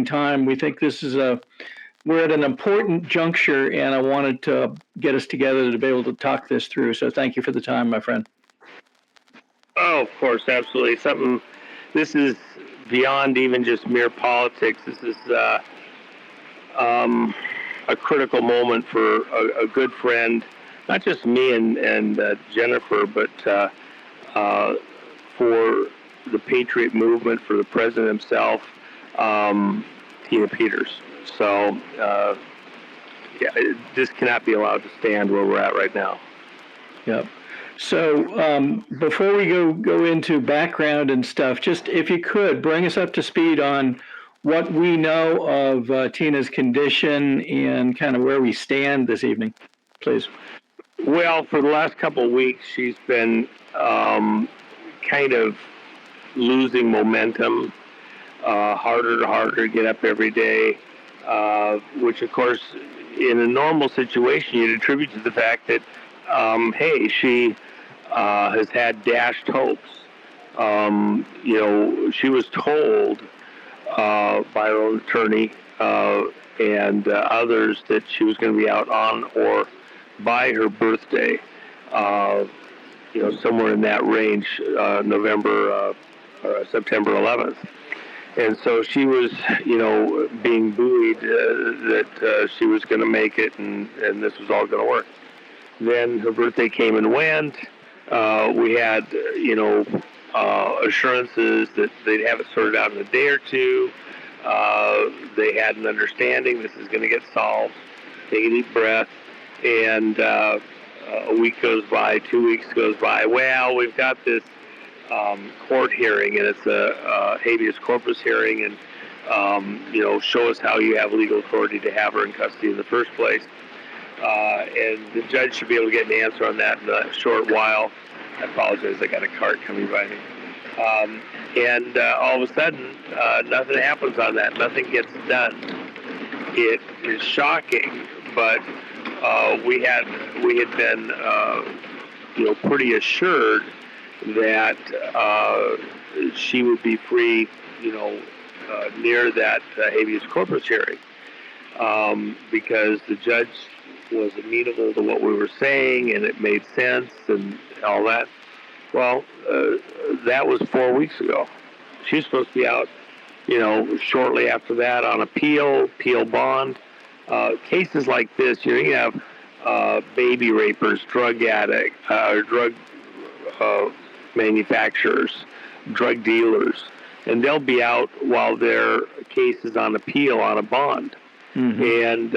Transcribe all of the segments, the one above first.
time. We think this is we're at an important juncture, and I wanted to get us together to be able to talk this through. So thank you for the time, my friend. Oh, of course, absolutely. This is beyond even just mere politics. This is a critical moment for a good friend, not just me and Jennifer, but for the Patriot movement, for the president himself, Tina Peters. So, this cannot be allowed to stand where we're at right now. Yep. So before we go into background and stuff, just if you could bring us up to speed on what we know of Tina's condition and kind of where we stand this evening, please. Well, for the last couple of weeks, she's been kind of losing momentum, harder to get up every day, which, of course, in a normal situation, you'd attribute to the fact that, hey, she has had dashed hopes. She was told by her own attorney and others that she was going to be out on or by her birthday, somewhere in that range, September 11th. And so she was, being buoyed that she was going to make it and this was all going to work. Then her birthday came and went. We had, assurances that they'd have it sorted out in a day or two. They had an understanding this is going to get solved. Take a deep breath. And a week goes by, 2 weeks goes by. Well, we've got this court hearing, and it's a habeas corpus hearing, and, show us how you have legal authority to have her in custody in the first place. And the judge should be able to get an answer on that in a short while. I apologize, I got a cart coming by me. And all of a sudden, nothing happens on that. Nothing gets done. It is shocking, but we had been, pretty assured that she would be free, near that habeas corpus hearing, because the judge was amenable to what we were saying and it made sense and all that. Well, that was 4 weeks ago. She was supposed to be out, shortly after that on appeal bond. Cases like this, you have baby rapers, drug addicts, drug manufacturers, drug dealers, and they'll be out while their case is on appeal on a bond. Mm-hmm. And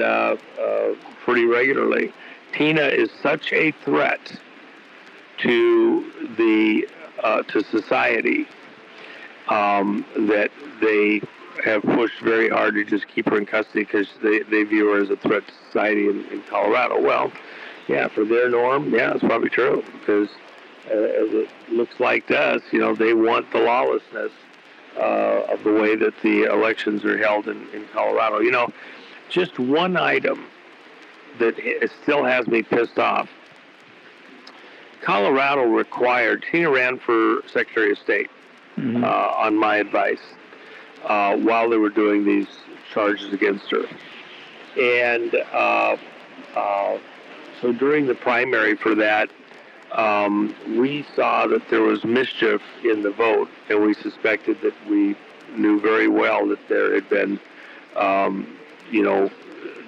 pretty regularly. Tina is such a threat to to society that they have pushed very hard to just keep her in custody because they view her as a threat to society in Colorado. Well, yeah, for their norm, yeah, it's probably true because as it looks like to us, they want the lawlessness of the way that the elections are held in Colorado. Just one item that still has me pissed off. Colorado required, Tina ran for Secretary of State on my advice while they were doing these charges against her. And so during the primary for that, we saw that there was mischief in the vote, and we suspected that we knew very well that there had been,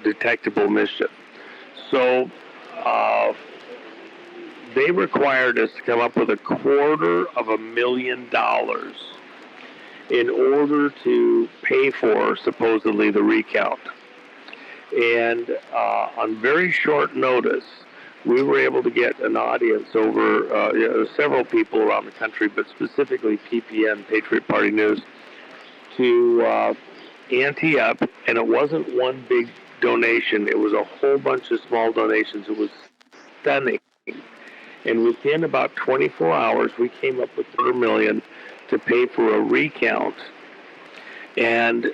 detectable mischief. So they required us to come up with $250,000 in order to pay for, supposedly, the recount. And on very short notice, we were able to get an audience over several people around the country, but specifically PPN, Patriot Party News, to ante up, and it wasn't one big donation. It was a whole bunch of small donations. It was stunning. And within about 24 hours, we came up with $2 million to pay for a recount. And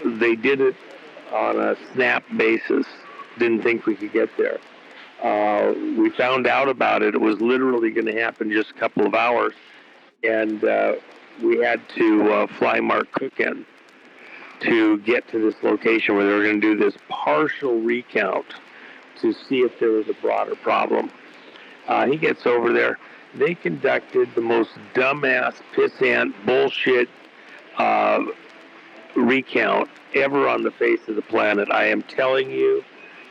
they did it on a snap basis. Didn't think we could get there. We found out about it. It was literally going to happen just a couple of hours. And we had to fly Mark Cook in. to get to this location where they were going to do this partial recount to see if there was a broader problem. He gets over there. They conducted the most dumbass, pissant, bullshit recount ever on the face of the planet. I am telling you,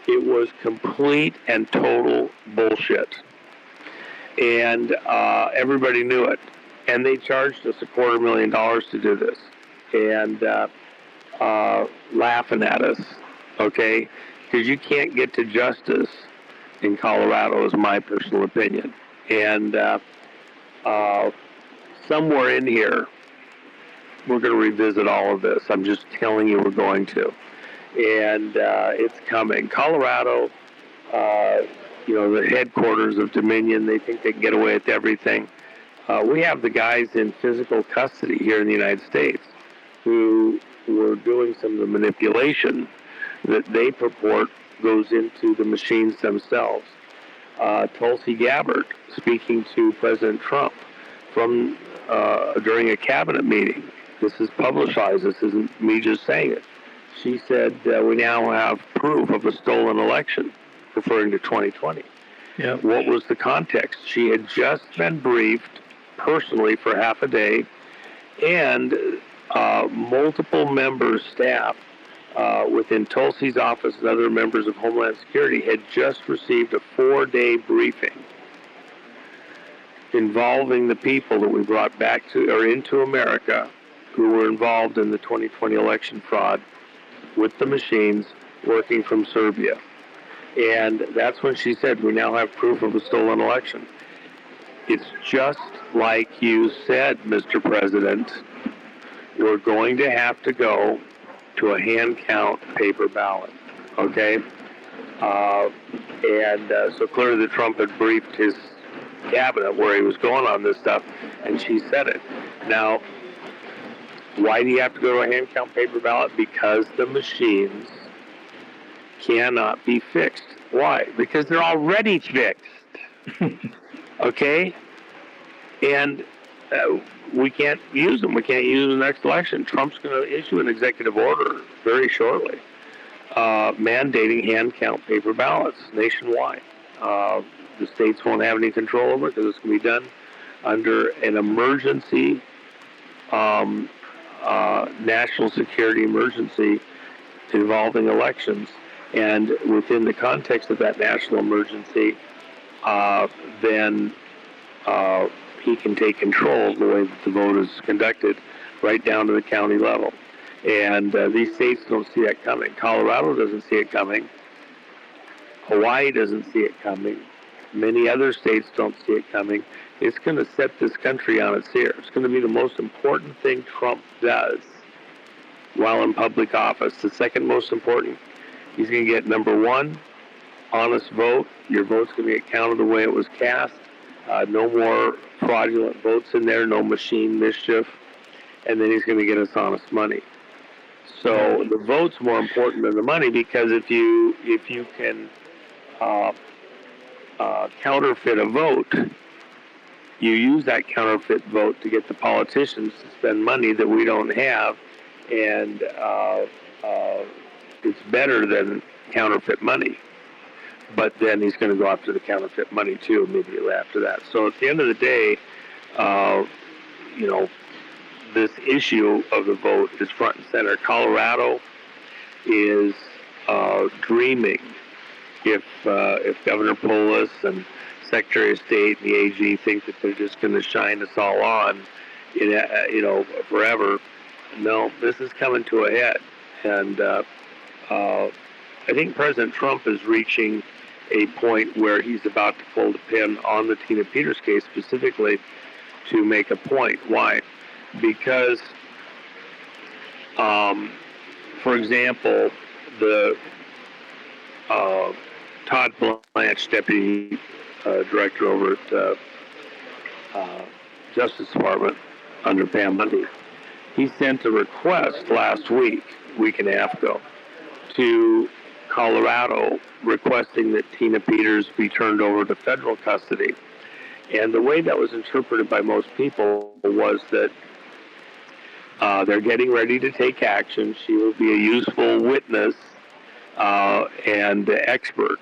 it was complete and total bullshit. And everybody knew it. And they charged us $250,000 to do this. And laughing at us, okay? Because you can't get to justice in Colorado, is my personal opinion. And somewhere in here, we're going to revisit all of this. I'm just telling you we're going to. And it's coming. Colorado, the headquarters of Dominion, they think they can get away with everything. We have the guys in physical custody here in the United States who were doing some of the manipulation that they purport goes into the machines themselves. Tulsi Gabbard speaking to President Trump from during a cabinet meeting. This is publicized. This isn't me just saying it. She said, we now have proof of a stolen election, referring to 2020. Yeah. What was the context? She had just been briefed personally for half a day, and multiple members, staff, within Tulsi's office and other members of Homeland Security had just received a 4-day briefing involving the people that we brought back to or into America who were involved in the 2020 election fraud with the machines working from Serbia. And that's when she said, we now have proof of a stolen election. It's just like you said, Mr. President, we're going to have to go to a hand count paper ballot, okay? So clearly the Trump had briefed his cabinet where he was going on this stuff, and she said it. Now, why do you have to go to a hand count paper ballot? Because the machines cannot be fixed. Why? Because they're already fixed, okay? And we can't use them. We can't use them in the next election. Trump's going to issue an executive order very shortly mandating hand count paper ballots nationwide. The states won't have any control over it because it's going to be done under an emergency, national security emergency involving elections. And within the context of that national emergency, then he can take control of the way that the vote is conducted right down to the county level. And these states don't see that coming. Colorado doesn't see it coming. Hawaii doesn't see it coming. Many other states don't see it coming. It's going to set this country on its ear. It's going to be the most important thing Trump does while in public office. The second most important, he's going to get, number one, honest vote. Your vote's going to get counted the way it was cast. No more fraudulent votes in there, no machine mischief. And then he's going to get us honest money. So the vote's more important than the money, because if you can counterfeit a vote, you use that counterfeit vote to get the politicians to spend money that we don't have, and it's better than counterfeit money. But then he's going to go after the counterfeit money too immediately after that. So at the end of the day, this issue of the vote is front and center. Colorado is dreaming if Governor Polis and Secretary of State and the AG think that they're just going to shine us all on, forever. No, this is coming to a head, and I think President Trump is reaching a point where he's about to pull the pin on the Tina Peters case specifically to make a point. Why? Because, for example, the Todd Blanch, Deputy Director over at Justice Department under Pam Bundy, he sent a request last week and a half ago, to Colorado requesting that Tina Peters be turned over to federal custody. And the way that was interpreted by most people was that They're getting ready to take action. She will be a useful witness and expert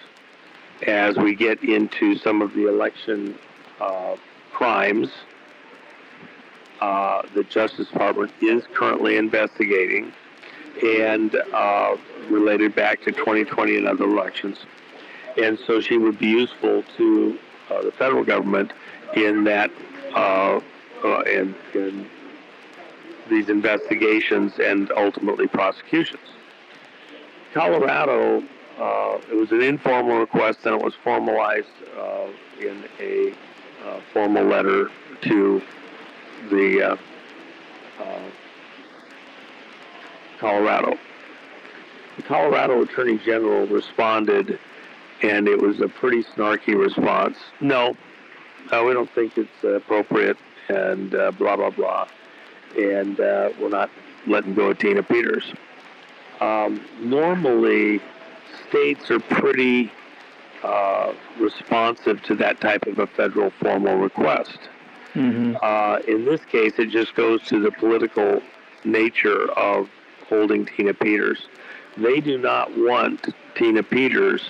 as we get into some of the election crimes the Justice Department is currently investigating and related back to 2020 and other elections. And so she would be useful to the federal government in that in these investigations and ultimately prosecutions. Colorado, it was an informal request, and it was formalized in a formal letter to the Colorado. The Colorado Attorney General responded, and it was a pretty snarky response. No, we don't think it's appropriate, and blah, blah, blah. And we're not letting go of Tina Peters. Normally, states are pretty responsive to that type of a federal formal request. Mm-hmm. In this case, it just goes to the political nature of holding Tina Peters. They do not want Tina Peters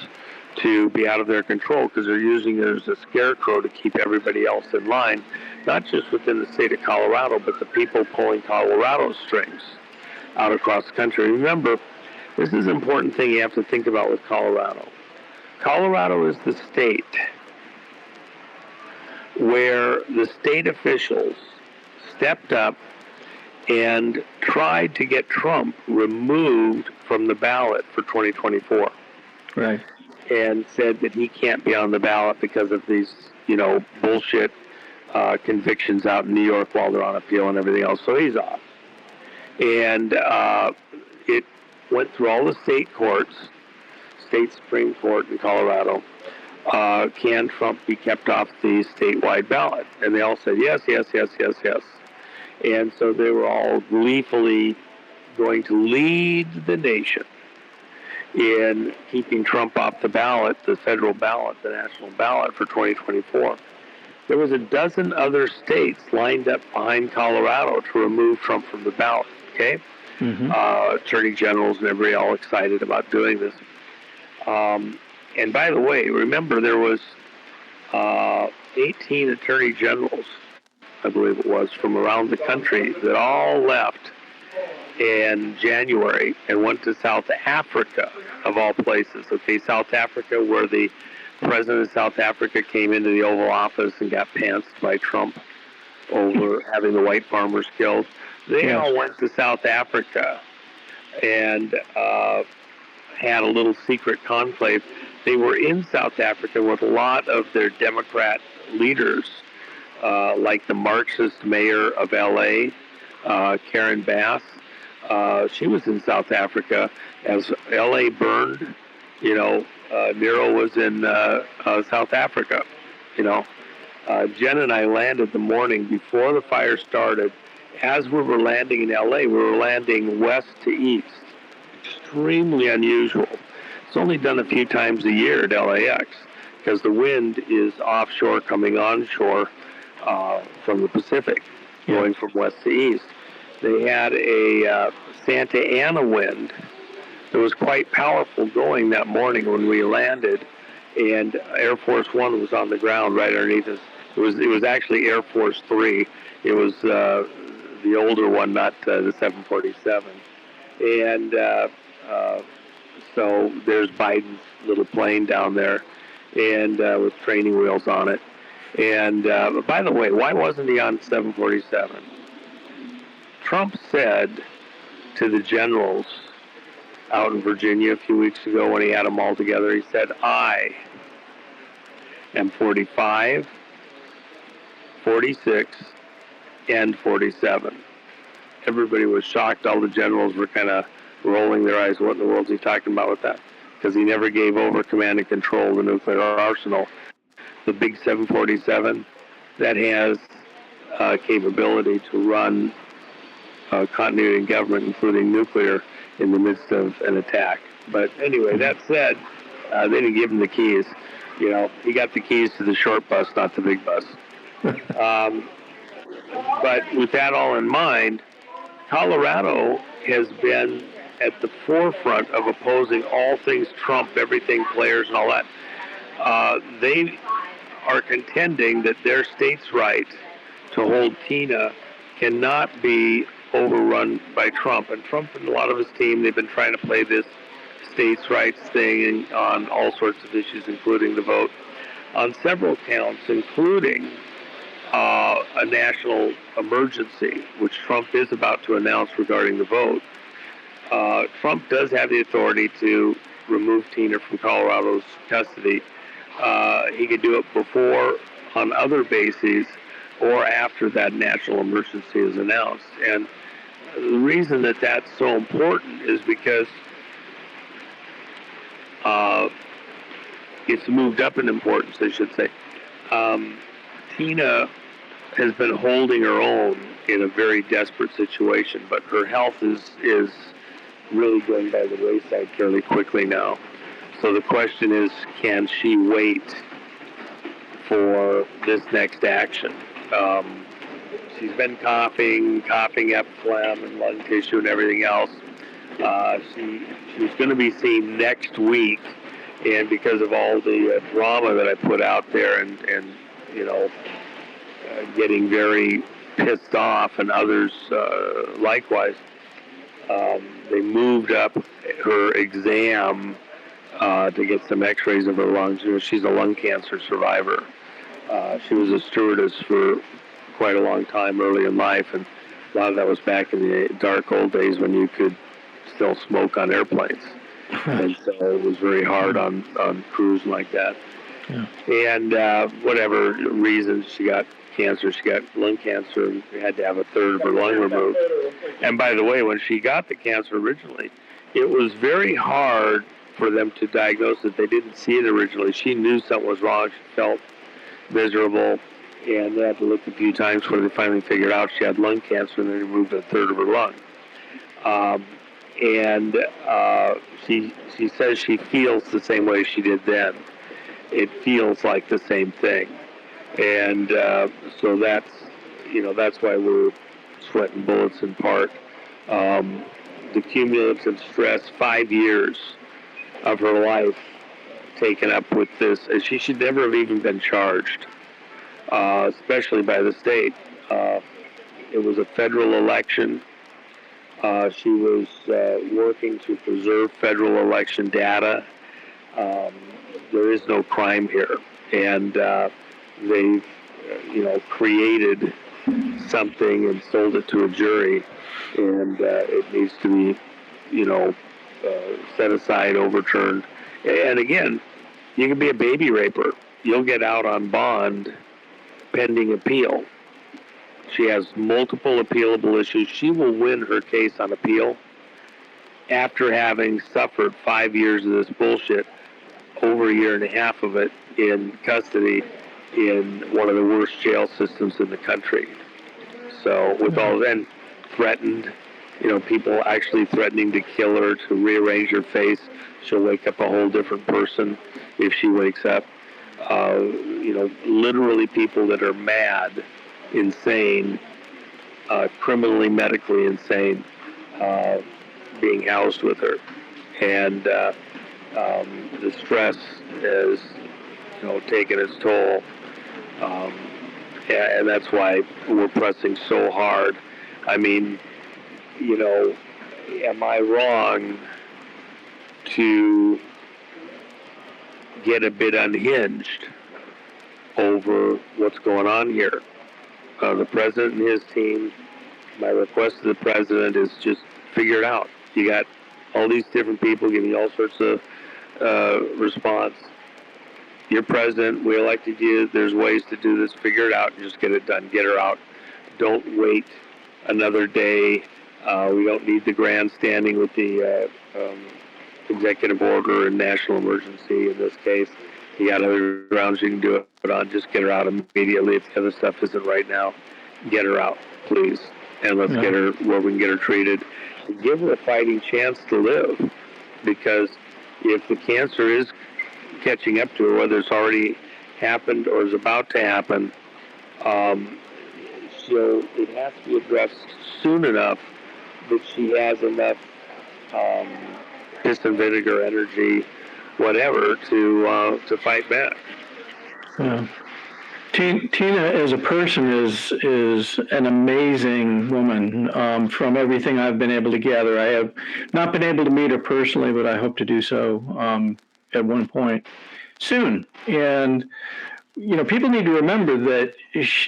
to be out of their control because they're using her as a scarecrow to keep everybody else in line, not just within the state of Colorado, but the people pulling Colorado's strings out across the country. Remember, this is an important thing you have to think about with Colorado. Colorado is the state where the state officials stepped up and tried to get Trump removed from the ballot for 2024. Right. And said that he can't be on the ballot because of these, bullshit convictions out in New York while they're on appeal and everything else. So he's off. And it went through all the state courts, state Supreme Court in Colorado. Can Trump be kept off the statewide ballot? And they all said yes, yes, yes, yes, yes. And so they were all gleefully going to lead the nation in keeping Trump off the ballot, the federal ballot, the national ballot for 2024. There was a dozen other states lined up behind Colorado to remove Trump from the ballot, okay? Mm-hmm. Attorney generals and everybody all excited about doing this. And by the way, remember there was 18 attorney generals, I believe it was, from around the country that all left in January and went to South Africa, of all places. Okay, South Africa, where the president of South Africa came into the Oval Office and got pantsed by Trump over having the white farmers killed. They all went to South Africa and had a little secret conclave. They were in South Africa with a lot of their Democrat leaders, like the Marxist mayor of L.A., Karen Bass. She was in South Africa as L.A. burned. Nero was in South Africa. Jen and I landed the morning before the fire started. As we were landing in L.A., we were landing west to east. Extremely unusual. It's only done a few times a year at LAX because the wind is offshore coming onshore from the Pacific, going from west to east. They had a Santa Ana wind that was quite powerful going that morning when we landed, and Air Force One was on the ground right underneath us. It was actually Air Force 3. It was the older one, not the 747. And so there's Biden's little plane down there, and with training wheels on it. And by the way, why wasn't he on 747? Trump said to the generals out in Virginia a few weeks ago when he had them all together, he said, I am 45, 46, and 47. Everybody was shocked. All the generals were kind of rolling their eyes. What in the world is he talking about with that? Because he never gave over command and control of the nuclear arsenal. The big 747, that has capability to run continuity in government, including nuclear, in the midst of an attack. But anyway, that said, they didn't give him the keys. He got the keys to the short bus, not the big bus. But with that all in mind, Colorado has been at the forefront of opposing all things Trump, everything players and all that. They are contending that their state's right to hold Tina cannot be overrun by Trump. And Trump and a lot of his team, they've been trying to play this states' rights thing on all sorts of issues, including the vote, on several counts, including a national emergency, which Trump is about to announce regarding the vote. Trump does have the authority to remove Tina from Colorado's custody. He could do it before on other bases or after that national emergency is announced. And the reason that that's so important is because it's moved up in importance, I should say. Tina has been holding her own in a very desperate situation, but her health is really going by the wayside fairly quickly now. So the question is, can she wait for this next action? She's been coughing up phlegm and lung tissue and everything else. She's going to be seen next week, and because of all the drama that I put out there and getting very pissed off, and others likewise, they moved up her exam to get some x-rays of her lungs. She's a lung cancer survivor. She was a stewardess for quite a long time early in life, and a lot of that was back in the dark old days when you could still smoke on airplanes. And so it was very hard on crews like that. Yeah. And whatever reasons, she got cancer. She got lung cancer and had to have a third of her lung removed. And by the way, when she got the cancer originally, it was very hard for them to diagnose it. They didn't see it originally. She knew something was wrong. She felt miserable, and they had to look a few times before they finally figured out she had lung cancer, and they removed a third of her lung. She says she feels the same way she did then. It feels like the same thing. And so that's why we're sweating bullets in part. The cumulative stress, 5 years of her life taken up with this. She should never have even been charged, especially by the state. It was a federal election. She was working to preserve federal election data. There is no crime here. And they've, created something and sold it to a jury. And it needs to be, set aside, overturned. And again, you can be a baby raper. You'll get out on bond pending appeal. She has multiple appealable issues. She will win her case on appeal after having suffered 5 years of this bullshit, over a year and a half of it in custody in one of the worst jail systems in the country. So with all that, threatened, people actually threatening to kill her, to rearrange her face. She'll wake up a whole different person if she wakes up. Literally people that are mad, insane, criminally, medically insane, being housed with her. And the stress has, taken its toll. And that's why we're pressing so hard. I mean, am I wrong to get a bit unhinged over what's going on here? The president and his team, my request to the president is just figure it out. You got all these different people giving you all sorts of response. You're president, we elected you, there's ways to do this, figure it out and just get it done, get her out. Don't wait another day. We don't need the grandstanding with the executive order and national emergency in this case. You got other grounds you can do it on. Just get her out immediately. If the other stuff isn't right now, get her out, please. And let's get her where we can get her treated. And give her a fighting chance to live. Because if the cancer is catching up to her, whether it's already happened or is about to happen, so it has to be addressed soon enough that she has enough piss and vinegar, energy, whatever, to fight back. Yeah. Tina, as a person, is an amazing woman. From everything I've been able to gather, I have not been able to meet her personally, but I hope to do so at one point soon. And people need to remember that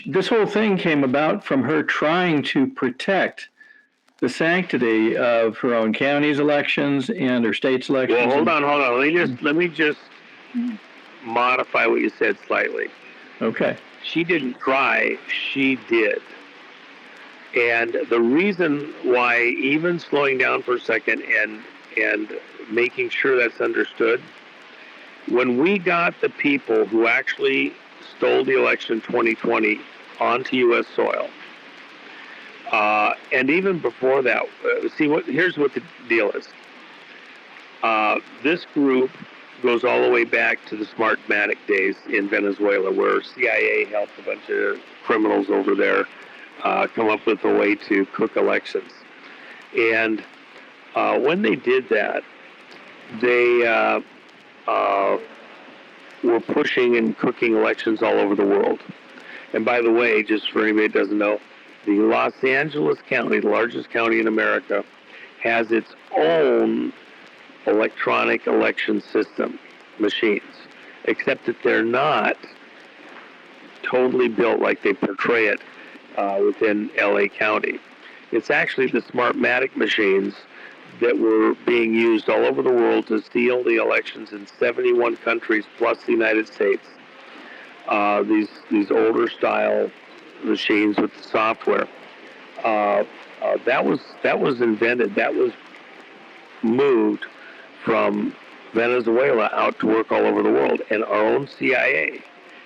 this whole thing came about from her trying to protect the sanctity of her own county's elections and her state's elections. Well, hold on. Let me just modify what you said slightly. Okay. She didn't try, she did. And the reason why, even slowing down for a second and making sure that's understood, when we got the people who actually stole the election in 2020 onto U.S. soil, and even before that, here's what the deal is. This group goes all the way back to the Smartmatic days in Venezuela, where CIA helped a bunch of criminals over there come up with a way to cook elections. And when they did that, they were pushing and cooking elections all over the world. And by the way, just for anybody that doesn't know, the Los Angeles County, the largest county in America, has its own electronic election system machines, except that they're not totally built like they portray it within LA County. It's actually the Smartmatic machines that were being used all over the world to steal the elections in 71 countries plus the United States. These older style machines with the software. That was invented. That was moved from Venezuela out to work all over the world, and our own CIA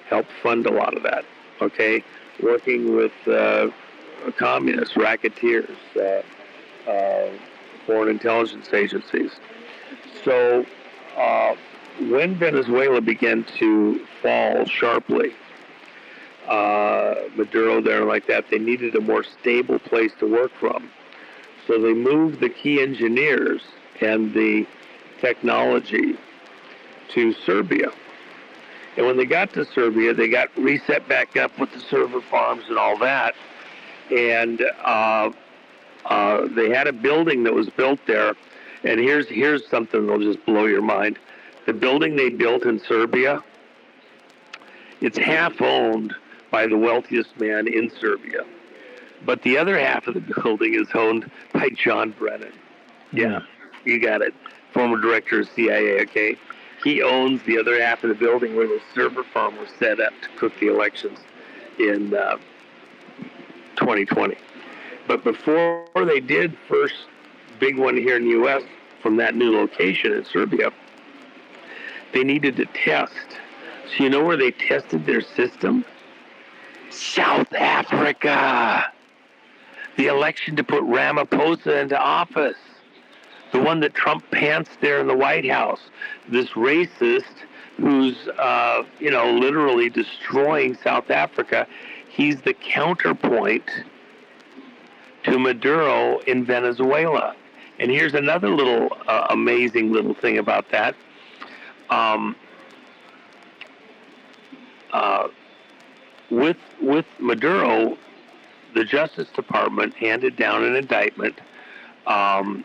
helped fund a lot of that. Okay, working with communists, racketeers, foreign intelligence agencies. So when Venezuela began to fall sharply, Maduro there and like that, they needed a more stable place to work from. So they moved the key engineers and the technology to Serbia. And when they got to Serbia, they got reset back up with the server farms and all that. And they had a building that was built there. And here's something that'll just blow your mind. The building they built in Serbia, it's half owned by the wealthiest man in Serbia. But the other half of the building is owned by John Brennan. Yeah, you got it. Former director of CIA, okay? He owns the other half of the building where the server farm was set up to cook the elections in 2020. But before they did first big one here in the U.S. from that new location in Serbia, they needed to test. So you know where they tested their system? South Africa. The election to put Ramaphosa into office. The one that Trump pantsed there in the White House. This racist who's, literally destroying South Africa. He's the counterpoint to Maduro in Venezuela. And here's another little amazing little thing about that. With Maduro, the Justice Department handed down an indictment on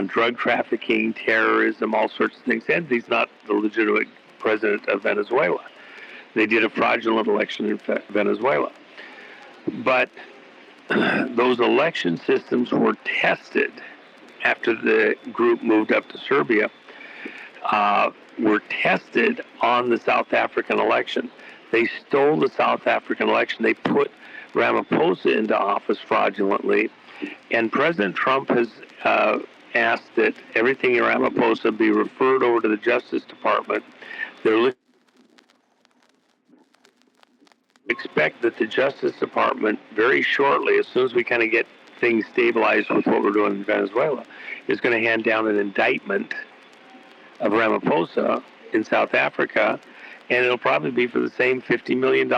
drug trafficking, terrorism, all sorts of things. And he's not the legitimate president of Venezuela. They did a fraudulent election in Venezuela. But those election systems were tested after the group moved up to Serbia, were tested on the South African election. They stole the South African election. They put Ramaphosa into office fraudulently. And President Trump has asked that everything in Ramaphosa be referred over to the Justice Department. They're expect that the Justice Department very shortly, as soon as we kind of get things stabilized with what we're doing in Venezuela, is going to hand down an indictment of Ramaphosa in South Africa, and it'll probably be for the same $50 million.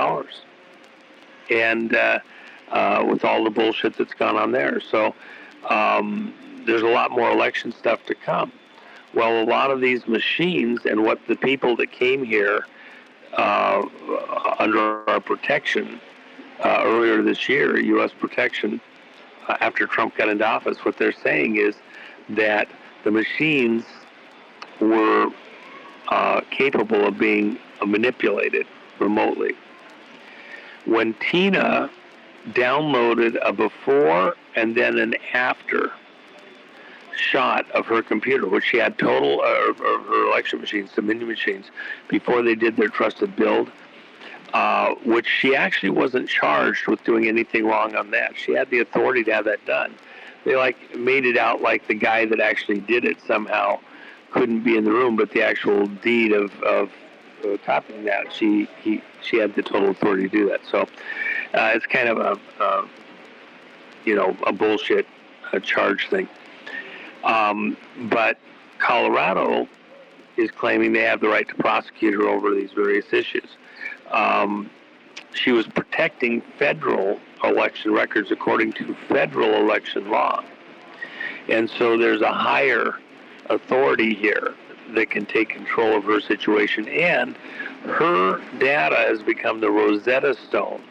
And with all the bullshit that's gone on there. So there's a lot more election stuff to come. Well, a lot of these machines and what the people that came here under our protection earlier this year, U.S. protection, after Trump got into office, what they're saying is that the machines were capable of being manipulated remotely. When Tina downloaded a before and then an after shot of her computer, which she had total, her election machines, Dominion machines, before they did their trusted build, which she actually wasn't charged with doing anything wrong on that. She had the authority to have that done. They made it out like the guy that actually did it somehow couldn't be in the room, but the actual deed of copying that, she had the total authority to do that. So it's kind of a bullshit charge thing. But Colorado is claiming they have the right to prosecute her over these various issues. She was protecting federal election records according to federal election law. And so there's a higher authority here that can take control of her situation. And her data has become the Rosetta Stone.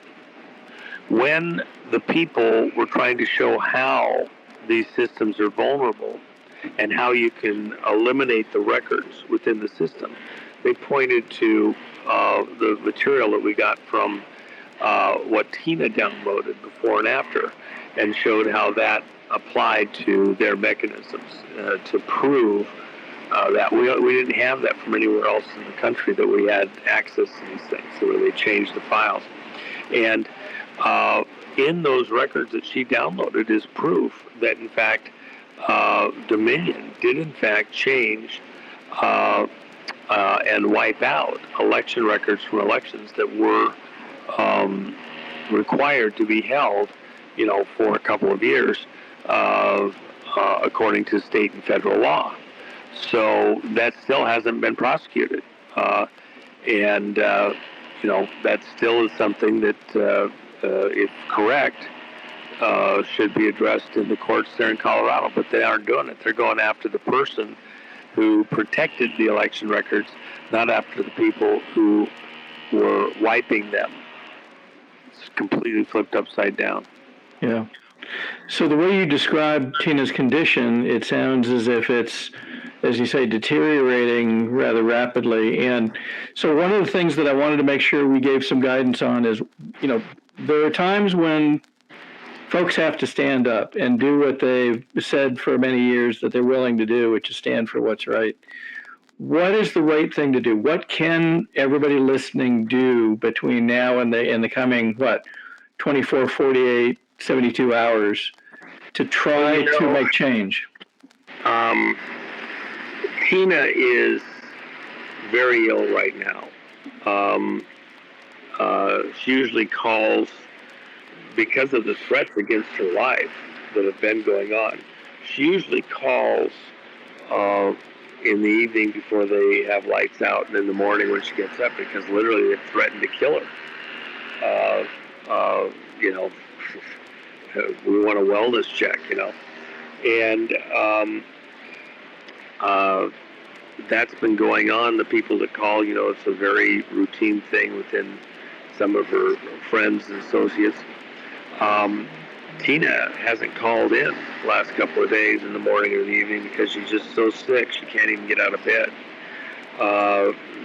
When the people were trying to show how these systems are vulnerable and how you can eliminate the records within the system, they pointed to the material that we got from what Tina downloaded before and after, and showed how that applied to their mechanisms to prove that we didn't have that from anywhere else in the country, that we had access to these things, where they changed the files. And in those records that she downloaded is proof that, in fact, Dominion did, in fact, change and wipe out election records from elections that were required to be held, for a couple of years, according to state and federal law. So that still hasn't been prosecuted. And that still is something that, if correct, should be addressed in the courts there in Colorado, but they aren't doing it. They're going after the person who protected the election records, not after the people who were wiping them. It's completely flipped upside down. Yeah. So the way you describe Tina's condition, it sounds as if it's, as you say, deteriorating rather rapidly. And so one of the things that I wanted to make sure we gave some guidance on is, there are times when folks have to stand up and do what they've said for many years that they're willing to do, which is stand for what's right. What is the right thing to do? What can everybody listening do between now and the coming, 24, 48, 72 hours to try to make change? Tina is very ill right now. She usually calls, because of the threats against her life that have been going on, she usually calls in the evening before they have lights out, and in the morning when she gets up, because literally they've threatened to kill her. We want a wellness check, and that's been going on. The people that call, it's a very routine thing within some of her friends and associates. Tina hasn't called in the last couple of days in the morning or the evening because she's just so sick she can't even get out of bed.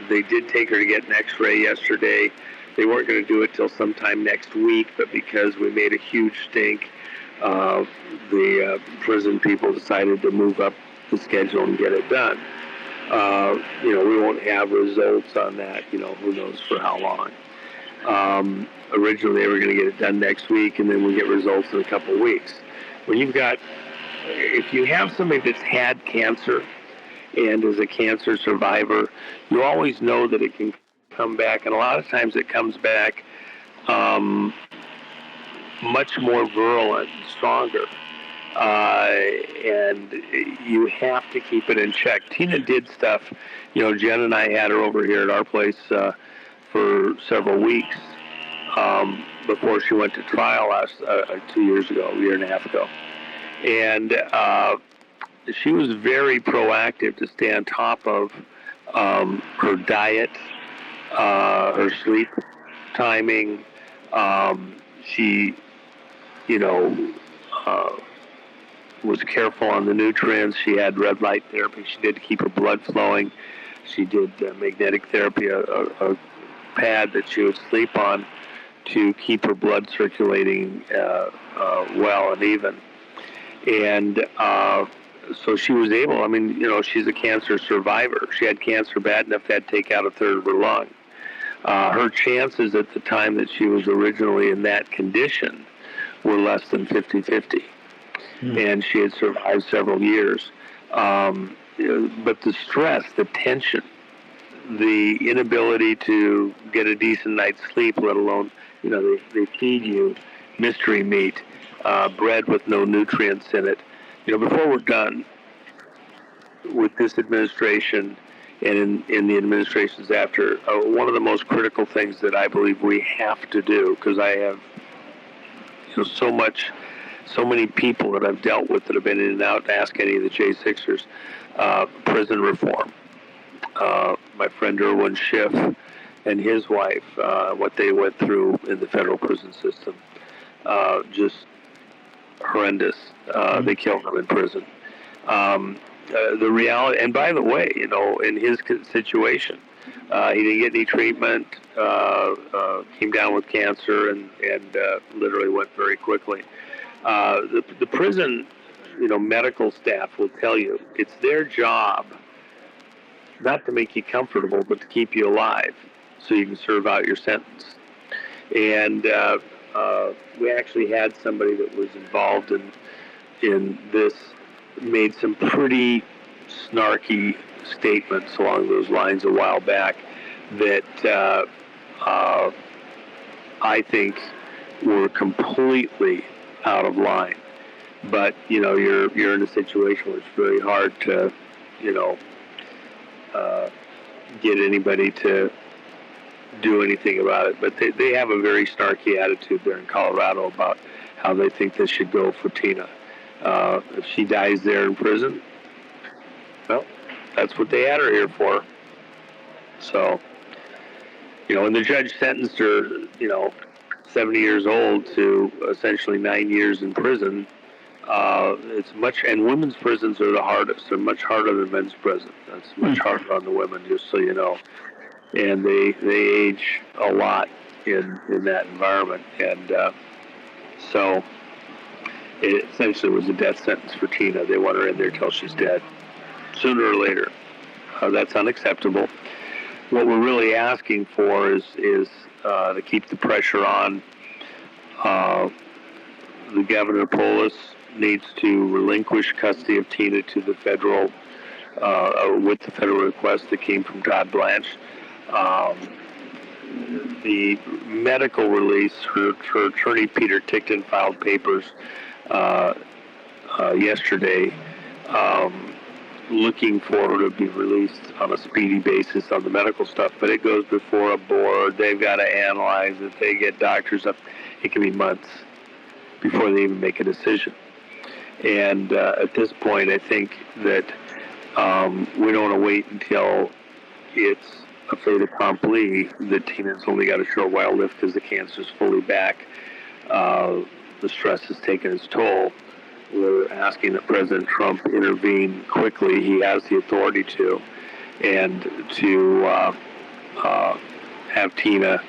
They did take her to get an x-ray yesterday. They weren't going to do it till sometime next week, but because we made a huge stink, the prison people decided to move up the schedule and get it done. We won't have results on that, who knows for how long. Originally, they were going to get it done next week, and then we'll get results in a couple of weeks. If you have somebody that's had cancer and is a cancer survivor, you always know that it can come back, and a lot of times it comes back much more virulent and stronger. And you have to keep it in check. Tina did stuff, Jen and I had her over here at our place for several weeks, before she went to trial last 2 years ago, a year and a half ago. And she was very proactive to stay on top of her diet, her sleep timing. She, was careful on the nutrients. She had red light therapy. She did to keep her blood flowing. She did magnetic therapy, a pad that she would sleep on to keep her blood circulating well and even. And so she was able, she's a cancer survivor. She had cancer bad enough to take out a third of her lung. Her chances at the time that she was originally in that condition were less than 50-50. And she had survived several years. But the stress, the tension, the inability to get a decent night's sleep, let alone, they feed you mystery meat, bread with no nutrients in it. Before we're done with this administration and in the administrations after, one of the most critical things that I believe we have to do, because I have so many people that I've dealt with that have been in and out, ask any of the J6ers, prison reform. My friend Erwin Schiff and his wife, what they went through in the federal prison system, just horrendous. They killed them in prison. The reality, and by the way, in his situation, he didn't get any treatment, came down with cancer, and literally went very quickly. The prison, medical staff will tell you it's their job not to make you comfortable, but to keep you alive so you can serve out your sentence. And we actually had somebody that was involved in this, made some pretty snarky statements along those lines a while back that I think were completely out of line. But you're in a situation where it's very hard to get anybody to do anything about it. But they have a very snarky attitude there in Colorado about how they think this should go for Tina. If she dies there in prison, well, that's what they had her here for. So, when the judge sentenced her, 70 years old to essentially 9 years in prison, it's much, and women's prisons are the hardest. They're much harder than men's prisons. That's much harder on the women, just so you know. And they age a lot in that environment. And so it essentially was a death sentence for Tina. They want her in there till she's dead, sooner or later. That's unacceptable. What we're really asking for is to keep the pressure on. The Governor Polis needs to relinquish custody of Tina to the federal, with the federal request that came from Todd Blanch. The medical release, her attorney Peter Tickton filed papers yesterday looking for her to be released on a speedy basis on the medical stuff, but it goes before a board. They've got to analyze it. They get doctors up. It can be months before they even make a decision. And at this point, I think that we don't want to wait until it's a fait accompli that Tina's only got a short while left because the cancer's fully back. The stress has taken its toll. We're asking that President Trump intervene quickly. He has the authority to, and to have Tina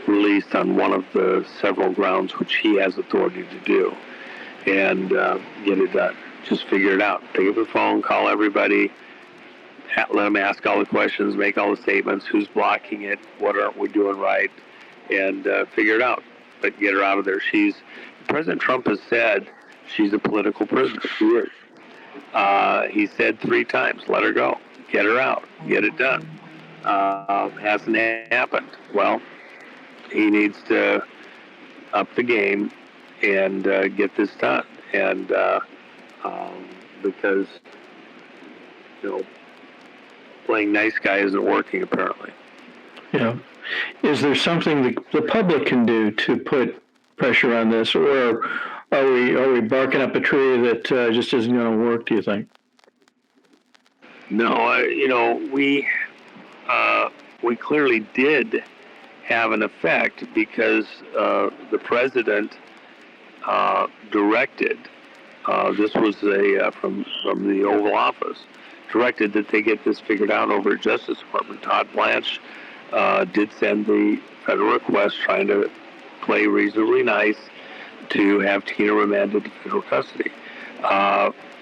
released on one of the several grounds which he has authority to do, and get it done. Just figure it out. Pick up the phone, call everybody, let them ask all the questions, make all the statements, who's blocking it, what aren't we doing right, and figure it out. But get her out of there. President Trump has said she's a political prisoner. She is. He said 3 times, let her go, get her out, get it done. Hasn't happened. Well, he needs to up the game and get this done. And because, playing nice guy isn't working, apparently. Yeah. Is there something the public can do to put pressure on this, or are we barking up a tree that just isn't going to work? Do you think? No, we clearly did have an effect because the president directed. This was from the Oval Office, directed that they get this figured out over at Justice Department. Todd Blanch did send the federal request trying to play reasonably nice to have Tina remanded to federal custody.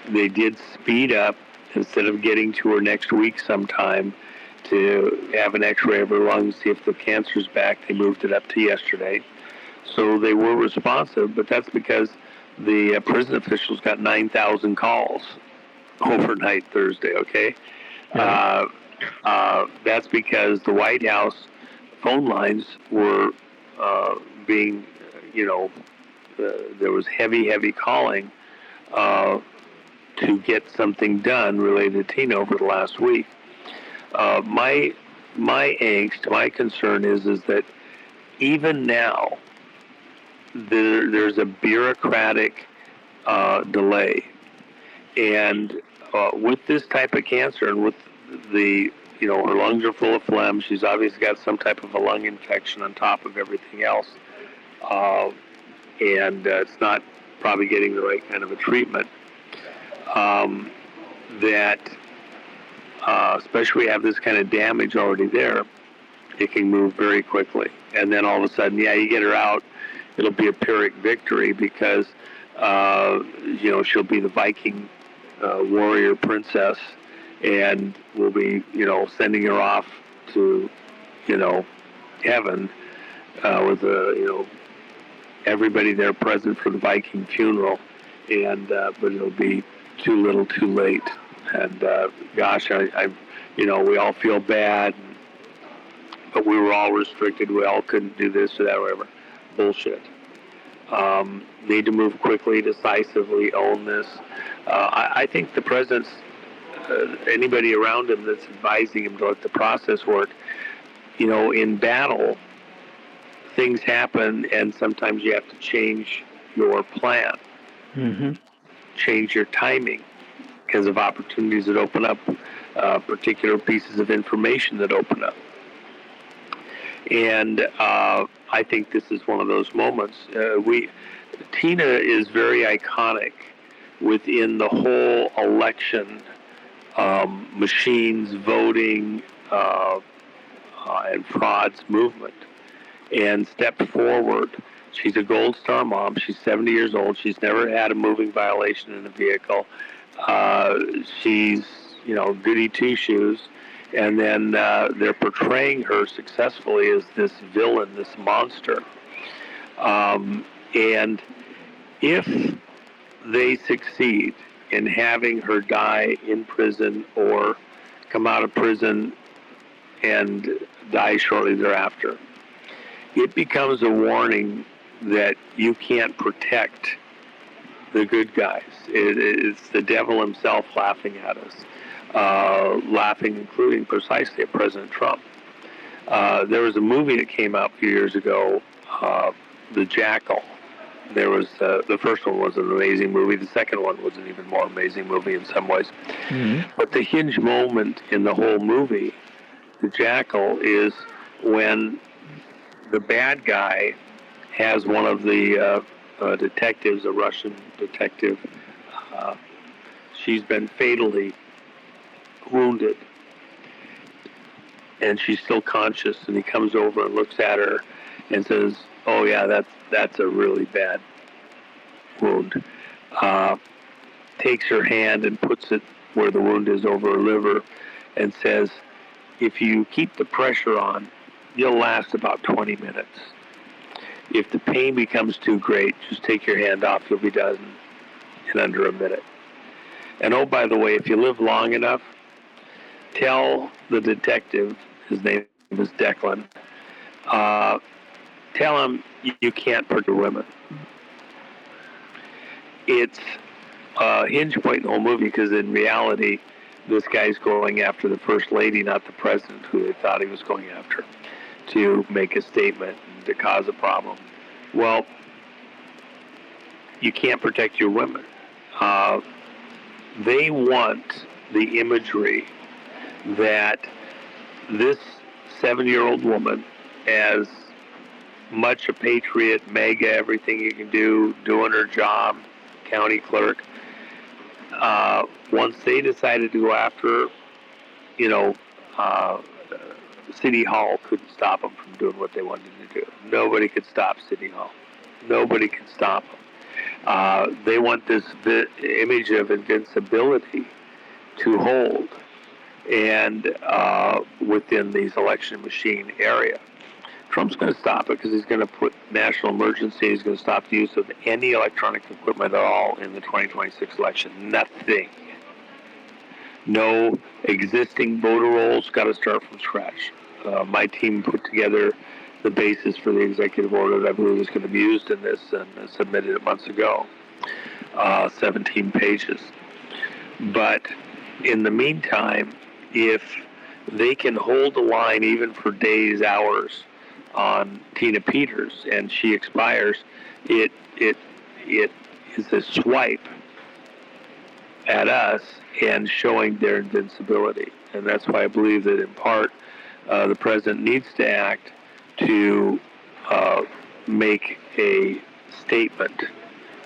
They did speed up, instead of getting to her next week sometime to have an x-ray of her lungs, see if the cancer's back, they moved it up to yesterday. So they were responsive, but that's because the prison officials got 9,000 calls overnight Thursday, okay? Yeah. That's because the White House phone lines were being, there was heavy calling to get something done related to Tina over the last week. My angst, my concern is that even now, there's a bureaucratic delay. And with this type of cancer and with the, her lungs are full of phlegm, she's obviously got some type of a lung infection on top of everything else. And it's not probably getting the right kind of a treatment. Especially we have this kind of damage already there, it can move very quickly. And then all of a sudden, you get her out, it'll be a Pyrrhic victory because, she'll be the Viking warrior princess, and we'll be, sending her off to, heaven with, everybody there present for the Viking funeral. And, but it'll be too little too late. And, gosh, we all feel bad, but we were all restricted. We all couldn't do this or that or whatever. Bullshit. Need to move quickly, decisively, own this. I think the president's, anybody around him that's advising him to let the process work, in battle, things happen, and sometimes you have to change your plan, change your timing because of opportunities that open up, particular pieces of information that open up. And I think this is one of those moments. Tina is very iconic within the whole election, machines, voting, and frauds movement, and stepped forward. She's a Gold Star mom. She's 70 years old. She's never had a moving violation in a vehicle. She's, goody two-shoes. And then they're portraying her successfully as this villain, this monster. And if they succeed in having her die in prison or come out of prison and die shortly thereafter, it becomes a warning that you can't protect the good guys. It's the devil himself laughing at us. Laughing, including precisely at President Trump. There was a movie that came out a few years ago, The Jackal. There was the first one was an amazing movie. The second one was an even more amazing movie in some ways. Mm-hmm. But the hinge moment in the whole movie, The Jackal, is when the bad guy has one of the detectives, a Russian detective. She's been fatally wounded, and she's still conscious, and he comes over and looks at her and says, "Oh yeah, that's a really bad wound." Takes her hand and puts it where the wound is over her liver and says, "If you keep the pressure on, you'll last about 20 minutes. If the pain becomes too great, just take your hand off, you'll be done in under a minute. And oh, by the way, if you live long enough, tell the detective," his name is Declan, tell him you can't hurt women. It's a hinge point in the whole movie because in reality, this guy's going after the first lady, not the president, who they thought he was going after. to make a statement, to cause a problem. Well, you can't protect your women. They want the imagery that this 7-year-old woman, as much a patriot, mega, everything you can do, doing her job, county clerk, once they decided to go after her, City Hall couldn't stop them from doing what they wanted to do. Nobody could stop City Hall. Nobody could stop them. They want this image of invincibility to hold, and within these election machine area. Trump's going to stop it because he's going to put national emergency. He's going to stop the use of any electronic equipment at all in the 2026 election. Nothing. No existing voter rolls. Got to start from scratch. My team put together the basis for the executive order that I believe is going to be used in this, and submitted it months ago. 17 pages. But in the meantime, if they can hold the line even for days, hours, on Tina Peters, and she expires, it is a swipe at us and showing their invincibility. And that's why I believe that in part the president needs to act to make a statement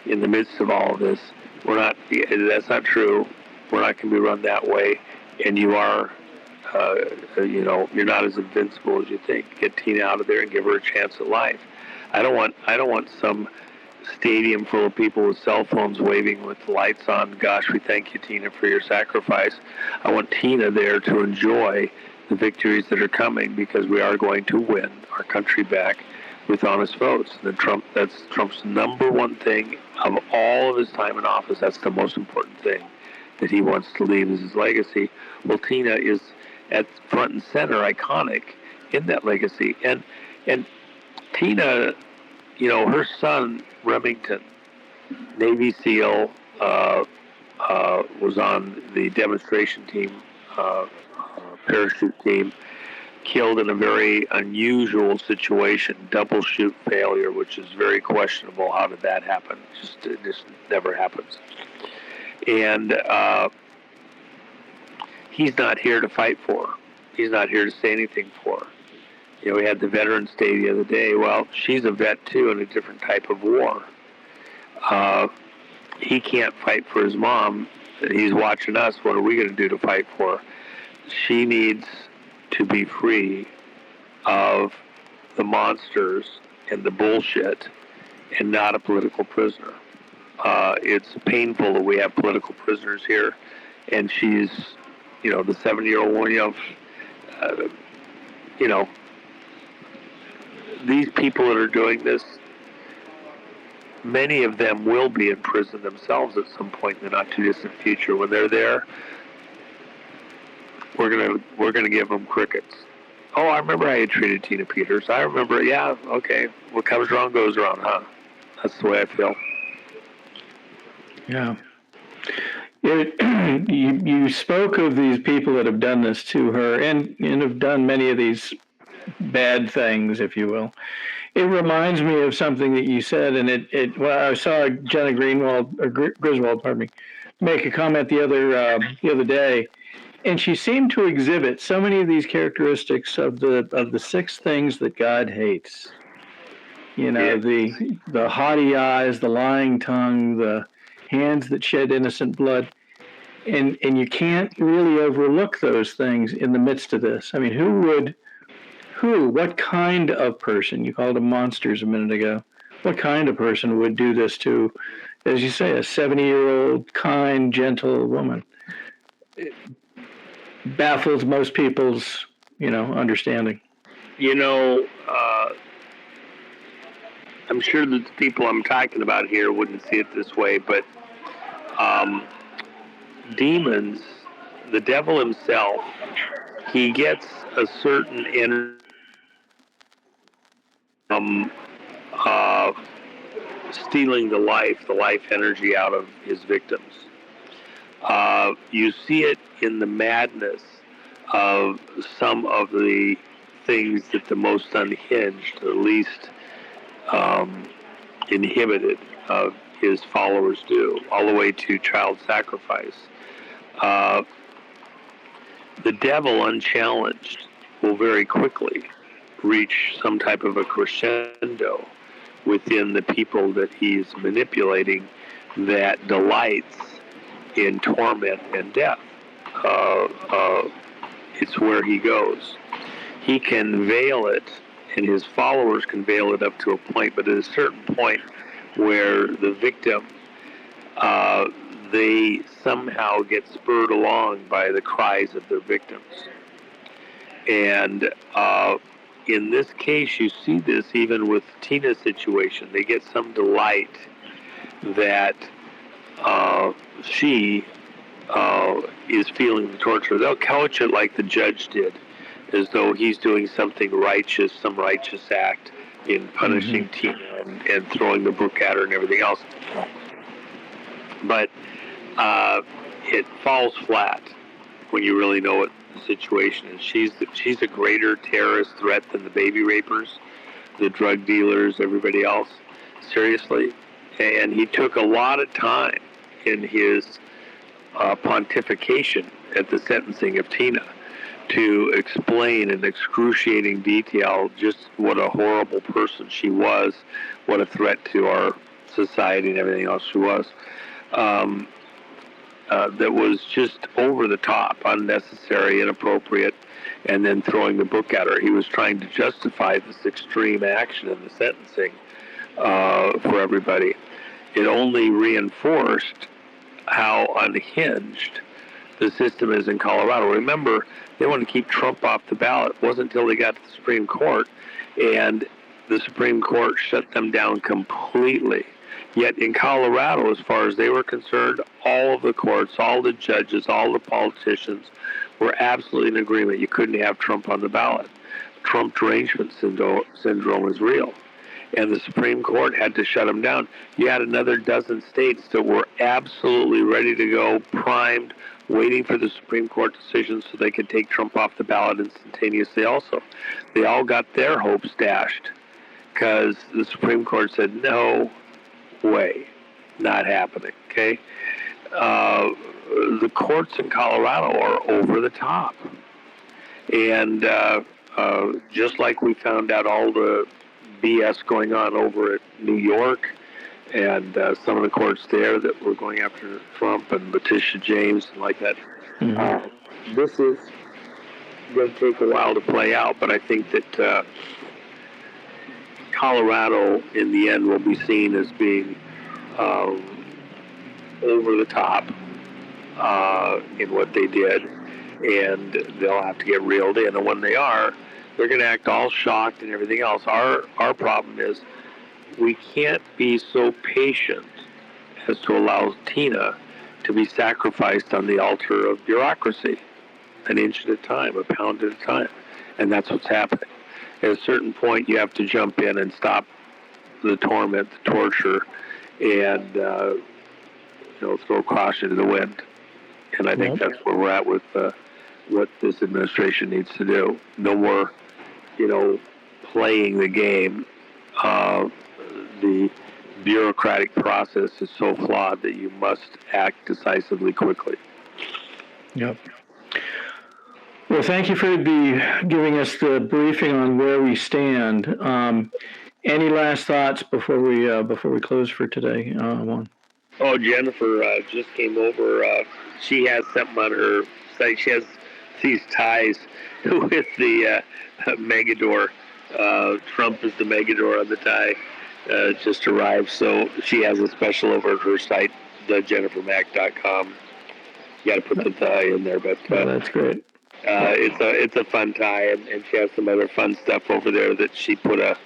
in the midst of all of this. That's not true. We're not going to be run that way, and you are. You're not as invincible as you think. Get Tina out of there and give her a chance at life. I don't want some stadium full of people with cell phones waving with lights on. Gosh, we thank you, Tina, for your sacrifice. I want Tina there to enjoy the victories that are coming, because we are going to win our country back with honest votes. And that's Trump's number one thing of all of his time in office. That's the most important thing that he wants to leave as his legacy. Well, Tina is at front and center, iconic in that legacy. And Tina, her son, Remington, Navy SEAL, was on the demonstration team, parachute team, killed in a very unusual situation, double chute failure, which is very questionable. How did that happen? It just never happens. And he's not here to fight for her. He's not here to say anything for her. We had the Veterans Day the other day. Well, she's a vet too, in a different type of war. He can't fight for his mom. He's watching us. What are we going to do to fight for her? She needs to be free of the monsters and the bullshit, and not a political prisoner. It's painful that we have political prisoners here, and she's, the 7-year-old woman, these people that are doing this, many of them will be in prison themselves at some point in the not too distant future. When they're there, we're gonna give them crickets. Oh, I remember how you treated Tina Peters. I remember. Yeah, okay. What comes around goes around, huh? That's the way I feel. Yeah. You spoke of these people that have done this to her, and have done many of these bad things, if you will. It reminds me of something that you said, and I saw Jenna Griswold, pardon me, make a comment the other day, and she seemed to exhibit so many of these characteristics of the 6 things that God hates. The haughty eyes, the lying tongue, the hands that shed innocent blood. And you can't really overlook those things in the midst of this. I mean, what kind of person, you called them monsters a minute ago, what kind of person would do this to, as you say, a 70-year-old, kind, gentle woman? It baffles most people's, understanding. I'm sure that the people I'm talking about here wouldn't see it this way, but demons, the devil himself, he gets a certain energy from stealing the life energy out of his victims. You see it in the madness of some of the things that the most unhinged, the least inhibited of his followers do, all the way to child sacrifice. The devil, unchallenged, will very quickly reach some type of a crescendo within the people that he's manipulating that delights in torment and death. It's where he goes. He can veil it, and his followers can veil it up to a point, but at a certain point where the victim, they somehow get spurred along by the cries of their victims. And in this case, you see this even with Tina's situation. They get some delight that she is feeling the torture. They'll couch it like the judge did, as though he's doing something righteous, some righteous act in punishing Tina and throwing the book at her and everything else. But it falls flat when you really know what the situation is. She's a greater terrorist threat than the baby rapers, the drug dealers, everybody else. Seriously. And he took a lot of time in his pontification at the sentencing of Tina to explain in excruciating detail just what a horrible person she was, what a threat to our society and everything else she was. That was just over the top, unnecessary, inappropriate, and then throwing the book at her. He was trying to justify this extreme action in the sentencing for everybody. It only reinforced how unhinged the system is in Colorado. Remember, they want to keep Trump off the ballot. It wasn't until they got to the Supreme Court, and the Supreme Court shut them down completely. Yet in Colorado, as far as they were concerned, all of the courts, all the judges, all the politicians were absolutely in agreement. You couldn't have Trump on the ballot. Trump derangement syndrome is real. And the Supreme Court had to shut him down. You had another dozen states that were absolutely ready to go, primed, waiting for the Supreme Court decision so they could take Trump off the ballot instantaneously also. They all got their hopes dashed because the Supreme Court said, no way, not happening, okay? The courts in Colorado are over the top. And just like we found out all the BS going on over at New York and some of the courts there that were going after Trump and Letitia James and like that. This is going to take a while to play out, but I think that Colorado in the end will be seen as being over the top in what they did, and they'll have to get reeled in. And when they are, they're going to act all shocked and everything else. Our problem is we can't be so patient as to allow Tina to be sacrificed on the altar of bureaucracy, an inch at a time, a pound at a time. And that's what's happening. At a certain point, you have to jump in and stop the torment, the torture, and throw caution to the wind. And I think that's where we're at with what this administration needs to do. No more, playing the game. The bureaucratic process is so flawed that you must act decisively quickly. Yep. Well, thank you for giving us the briefing on where we stand. Any last thoughts before we close for today, Juan? Oh, Jennifer just came over. She has something on her site. She has these ties with the Megador. Trump is the Megador on the tie. Just arrived, so she has a special over at her site, thejennifermack.com. You got to put the tie in there, but that's great. It's a fun tie, and she has some other fun stuff over there that she put a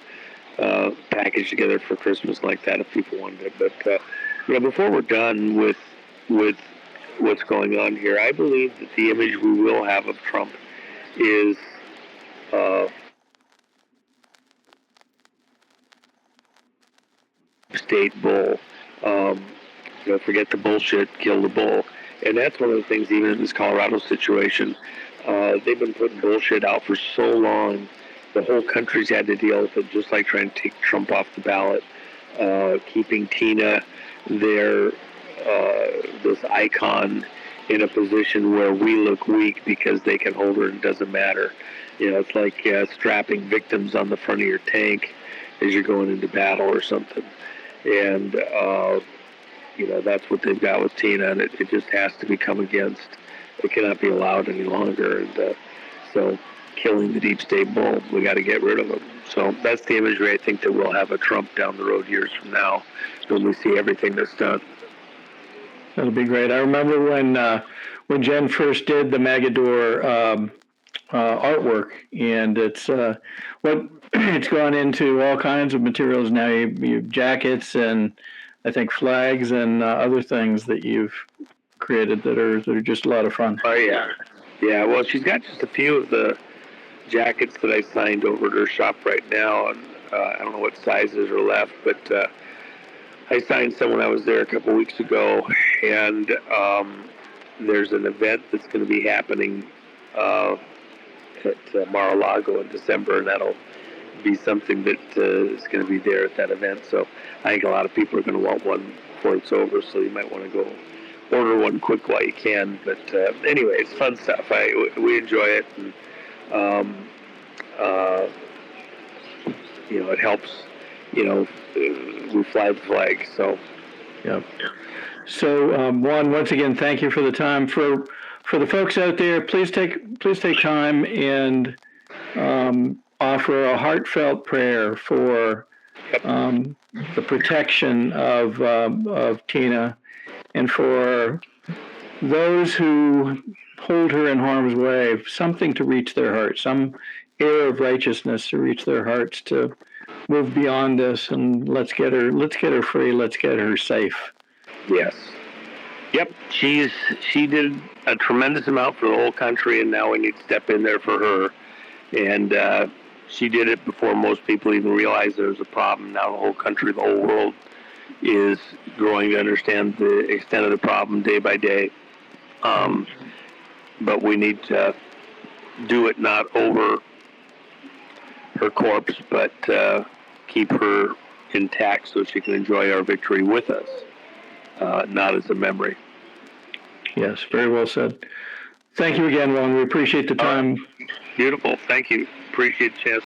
package together for Christmas like that if people wanted it. But before we're done with what's going on here, I believe that the image we will have of Trump is state bull. Forget the bullshit, kill the bull. And that's one of the things, even in this Colorado situation, they've been putting bullshit out for so long the whole country's had to deal with it, just like trying to take Trump off the ballot, keeping Tina there, this icon, in a position where we look weak because they can hold her and it doesn't matter. It's like strapping victims on the front of your tank as you're going into battle or something. And, that's what they've got with Tina, and it just has to be come against. It cannot be allowed any longer. And so killing the deep state bull, we got to get rid of them. So that's the imagery I think that we'll have a Trump down the road years from now when we see everything that's done. That'll be great. I remember when Jen first did the Magador artwork, and it's it's gone into all kinds of materials now. You have jackets and I think flags and other things that you've created that are just a lot of fun. Oh yeah. Well, she's got just a few of the jackets that I signed over at her shop right now, and I don't know what sizes are left, but I signed some when I was there a couple weeks ago, and there's an event that's going to be happening at Mar-a-Lago in December, and that'll be something that is going to be there at that event. So I think a lot of people are going to want one before it's over, so you might want to go order one quick while you can. But anyway, it's fun stuff. We enjoy it, and it helps. We fly the flag. So yeah. So Juan, once again, thank you for the time. For the folks out there, please take time and offer a heartfelt prayer for the protection of Tina, and for those who hold her in harm's way, something to reach their hearts, some air of righteousness to reach their hearts, to move beyond this, and let's get her free, let's get her safe. Yes. Yep. She did a tremendous amount for the whole country, and now we need to step in there for her. And she did it before most people even realized there was a problem. Now the whole country, the whole world is growing to understand the extent of the problem day by day. But we need to do it not over her corpse, but keep her intact so she can enjoy our victory with us, not as a memory. Yes, very well said. Thank you again, Juan. We appreciate the time. Beautiful. Thank you. Appreciate the chance.